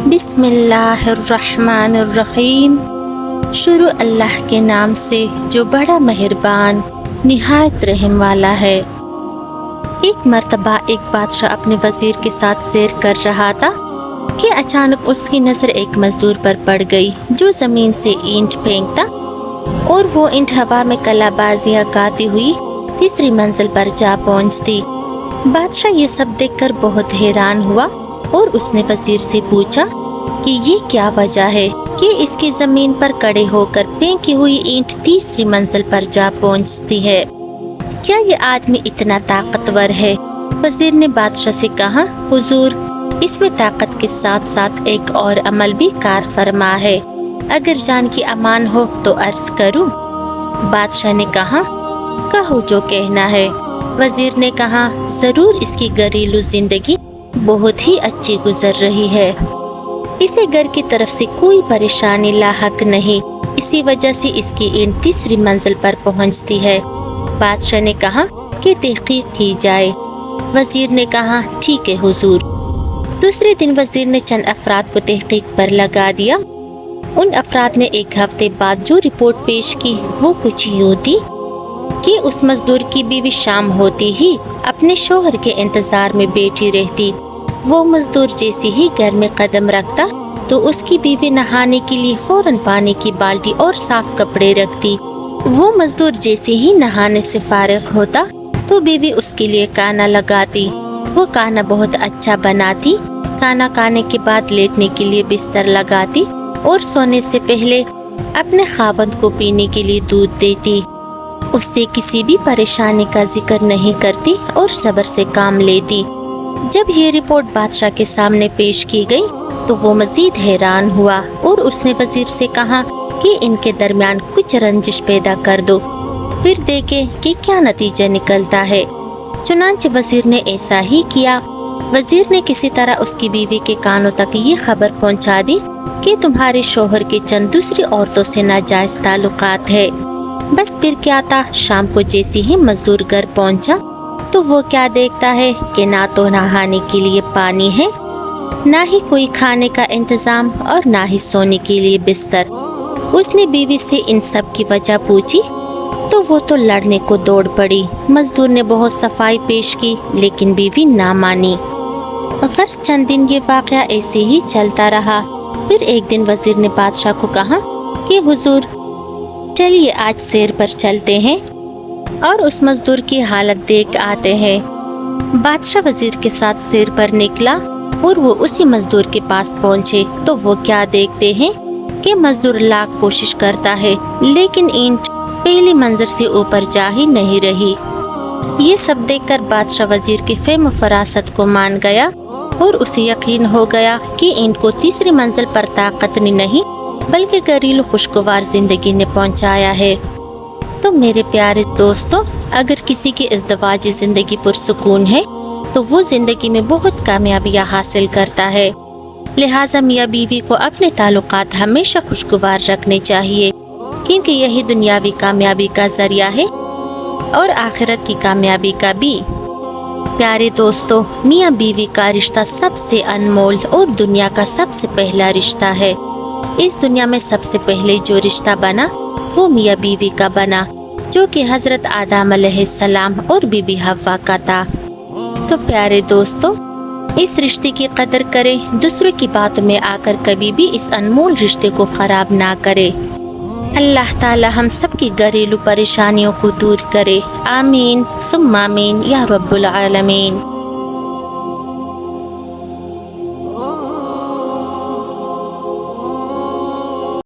बिस्मिल्लाहिर्रहमानिर्रहीम। शुरू अल्लाह के नाम से जो बड़ा मेहरबान निहायत रहम वाला है। एक मर्तबा एक बादशाह अपने वजीर के साथ सैर कर रहा था कि अचानक उसकी नज़र एक मजदूर पर पड़ गई जो ज़मीन से ईंट फेंकता और वो ईंट हवा में कलाबाजियाँ गाती हुई तीसरी मंजिल पर जा पहुँचती। बादशाह ये सब देखकर बहुत हैरान हुआ और उसने वजीर से पूछा कि ये क्या वजह है कि इसकी जमीन पर खड़े होकर फेंकी हुई ईंट तीसरी मंजिल पर जा पहुंचती है। क्या ये आदमी इतना ताकतवर है? वजीर ने बादशाह से कहा, हुजूर, इसमें ताकत के साथ साथ एक और अमल भी कार फरमा है। अगर जान की अमान हो तो अर्ज करूं? बादशाह ने कहा, कहो जो कहना है। वजीर ने कहा, जरूर इसकी घरेलू जिंदगी बहुत ही अच्छी गुजर रही है। इसे घर की तरफ से कोई परेशानी लाहक नहीं, इसी वजह से इसकी ईंट तीसरी मंजिल पर पहुंचती है। बादशाह ने कहा कि तहकीक की जाए। वजीर ने कहा, ठीक है हुजूर। दूसरे दिन वजीर ने चंद अफराद को तहकीक पर लगा दिया। उन अफराद ने एक हफ्ते बाद जो रिपोर्ट पेश की वो कुछ यूं थी कि उस मजदूर की बीवी शाम होती ही अपने शोहर के इंतजार में बैठी रहती। वो मजदूर जैसे ही घर में कदम रखता तो उसकी बीवी नहाने के लिए फौरन पानी की बाल्टी और साफ कपड़े रखती। वो मजदूर जैसे ही नहाने से फारिग होता तो बीवी उसके लिए खाना लगाती। वो खाना बहुत अच्छा बनाती। खाना खाने के बाद लेटने के लिए बिस्तर लगाती और सोने से पहले अपने खावंद को पीने के लिए दूध देती। उससे किसी भी परेशानी का जिक्र नहीं करती और सब्र से काम लेती। जब ये रिपोर्ट बादशाह के सामने पेश की गई तो वो मजीद हैरान हुआ और उसने वजीर से कहा कि इनके दरमियान कुछ रंजिश पैदा कर दो, फिर देखें कि क्या नतीजा निकलता है। चुनांचे वजीर ने ऐसा ही किया। वजीर ने किसी तरह उसकी बीवी के कानों तक ये खबर पहुंचा दी कि तुम्हारे शोहर के चंद दूसरी औरतों से नाजायज ताल्लुकात है। बस फिर क्या था, शाम को जैसे ही मजदूर घर पहुंचा तो वो क्या देखता है कि ना तो नहाने के लिए पानी है, ना ही कोई खाने का इंतजाम और ना ही सोने के लिए बिस्तर। उसने बीवी से इन सब की वजह पूछी तो वो तो लड़ने को दौड़ पड़ी। मजदूर ने बहुत सफाई पेश की लेकिन बीवी ना मानी। गर्ज चंद दिन ये वाकया ऐसे ही चलता रहा। फिर एक दिन वजीर ने बादशाह को कहा कि हुजूर, चलिए आज सैर पर चलते हैं और उस मजदूर की हालत देख आते हैं। बादशाह वजीर के साथ सैर पर निकला और वो उसी मजदूर के पास पहुंचे तो वो क्या देखते हैं कि मजदूर लाख कोशिश करता है लेकिन ईंट पहली मंजिल से ऊपर जा ही नहीं रही। ये सब देखकर बादशाह वजीर के फेम फरासत को मान गया और उसे यकीन हो गया कि ईंट को तीसरी मंजिल पर ताकत ने नहीं बल्कि घरेलू खुशगवार जिंदगी ने पहुंचाया है। तो मेरे प्यारे दोस्तों, अगर किसी की इज़्दिवाजी जिंदगी पुरसुकून है तो वो जिंदगी में बहुत कामयाबियाँ हासिल करता है। लिहाजा मियाँ बीवी को अपने ताल्लुकात हमेशा खुशगवार रखने चाहिए क्योंकि यही दुनियावी कामयाबी का जरिया है और आखिरत की कामयाबी का भी। प्यारे दोस्तों, मियाँ बीवी का रिश्ता सबसे अनमोल और दुनिया का सबसे पहला रिश्ता है। इस दुनिया में सबसे पहले जो रिश्ता बना वो मियाँ बीवी का बना, जो कि हजरत आदम अलैहिस्सलाम और बीबी हव्वा का था। तो प्यारे दोस्तों, इस रिश्ते की कदर करें, दूसरों की बातों में आकर कभी भी इस अनमोल रिश्ते को खराब ना करें। अल्लाह ताला हम सब की घरेलू परेशानियों को दूर करे। आमीन सुम्मा आमीन या रब्बुल आलमीन।